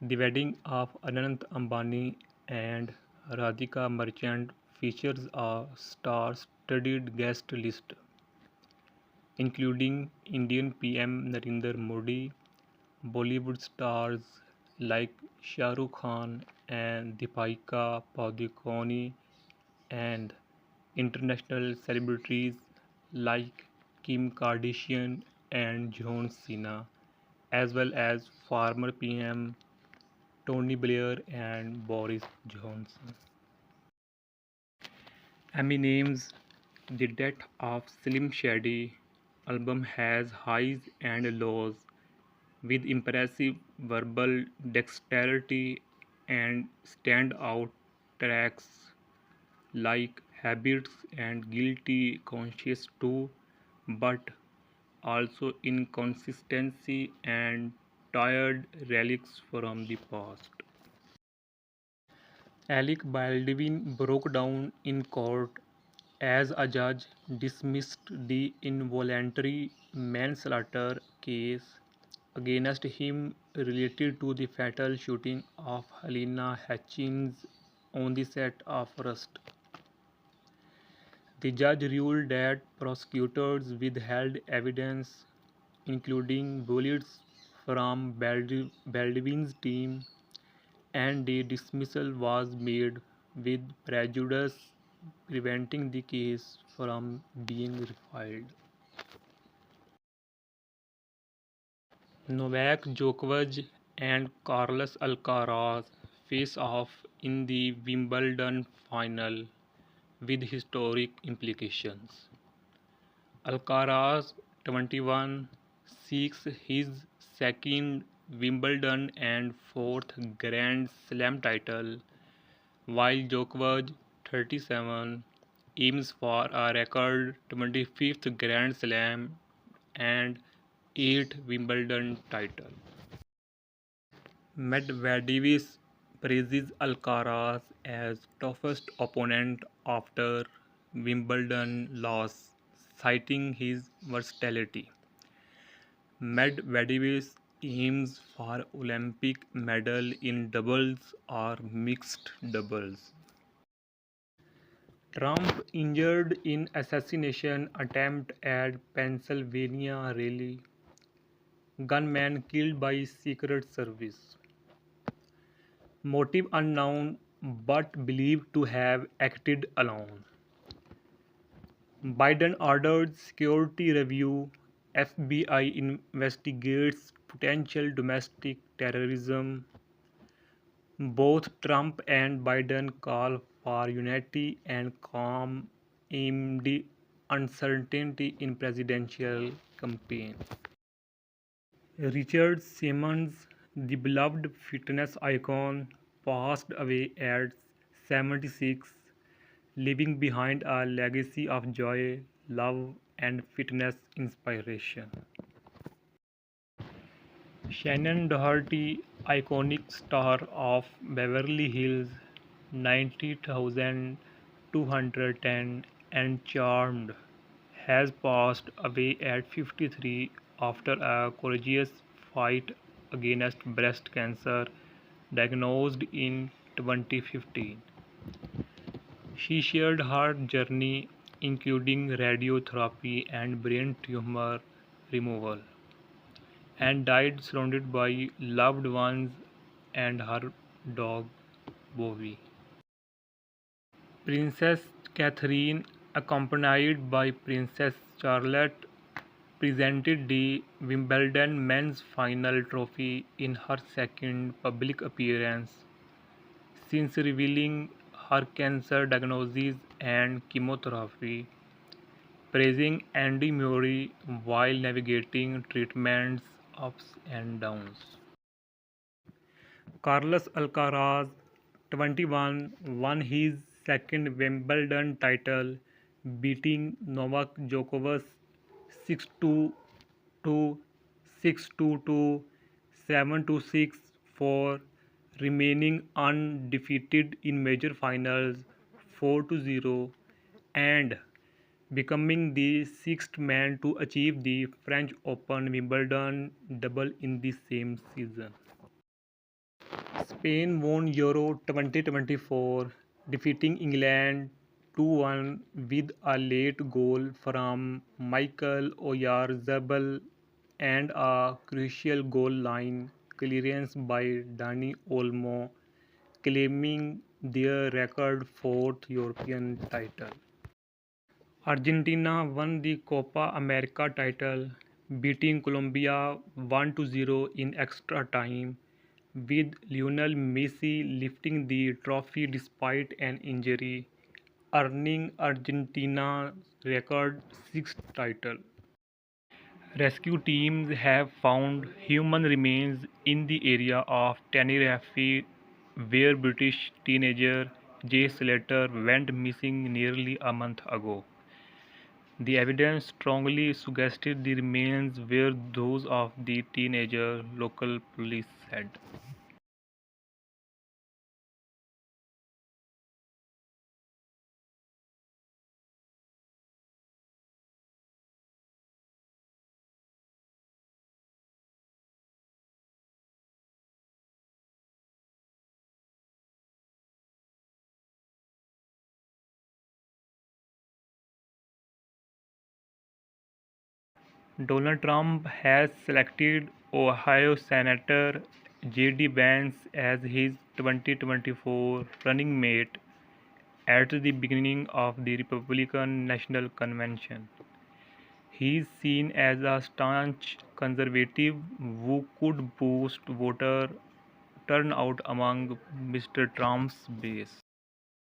The wedding of Anant Ambani and Radhika Merchant features a star-studded guest list, including Indian PM Narendra Modi, Bollywood stars like Shah Rukh Khan and Deepika Padukone, and international celebrities like Kim Kardashian and John Cena, as well as former PM Tony Blair and Boris Johnson. Eminem's "The Death of Slim Shady" album has highs and lows, with impressive verbal dexterity and standout tracks like Habits and Guilty Conscious too, but also inconsistency and tired relics from the past. Alec Baldwin broke down in court as a judge dismissed the involuntary manslaughter case against him related to the fatal shooting of Helena Hutchins on the set of Rust. The judge ruled that prosecutors withheld evidence, including bullets from Baldwin's team, and the dismissal was made with prejudice, preventing the case from being refiled. Novak Djokovic and Carlos Alcaraz face off in the Wimbledon final with historic implications. Alcaraz, 21, seeks his second Wimbledon and fourth Grand Slam title, while Djokovic, 37, aims for a record 25th Grand Slam and 8th Wimbledon title. Medvedev praises Alcaraz as toughest opponent after Wimbledon loss, citing his versatility. Medvedev aims for Olympic medal in doubles or mixed doubles. Trump injured in assassination attempt at Pennsylvania rally. Gunman killed by Secret Service. Motive unknown but believed to have acted alone. Biden ordered security review. FBI investigates potential domestic terrorism. Both Trump and Biden call for unity and calm amid uncertainty in presidential campaign. Richard Simmons, the beloved fitness icon, passed away at 76, leaving behind a legacy of joy, love, and fitness inspiration. Shannon Doherty, iconic star of Beverly Hills 90210 and Charmed, has passed away at 53 after a courageous fight against breast cancer diagnosed in 2015. She shared her journey, including radiotherapy and brain tumor removal, and died surrounded by loved ones and her dog Bowie. Princess Catherine, accompanied by Princess Charlotte, presented the Wimbledon men's final trophy in her second public appearance since revealing her cancer diagnosis and chemotherapy, praising Andy Murray while navigating treatment's ups and downs. Carlos Alcaraz, 21, won his second Wimbledon title, beating Novak Djokovic 6-2, 6-2, 7-6, 4, remaining undefeated in major finals 4-0, and becoming the sixth man to achieve the French Open Wimbledon double in the same season. Spain won Euro 2024, defeating England 2-1 with a late goal from Michael Oyarzabal and a crucial goal line clearance by Dani Olmo, claiming their record fourth European title. Argentina won the Copa America title, beating Colombia 1-0 in extra time, with Lionel Messi lifting the trophy despite an injury, earning Argentina's record sixth title. Rescue teams have found human remains in the area of Tenerife, where British teenager Jay Slater went missing nearly a month ago. The evidence strongly suggested the remains were those of the teenager, local police said. Donald Trump has selected Ohio Senator J.D. Vance as his 2024 running mate at the beginning of the Republican National Convention. He is seen as a staunch conservative who could boost voter turnout among Mr. Trump's base.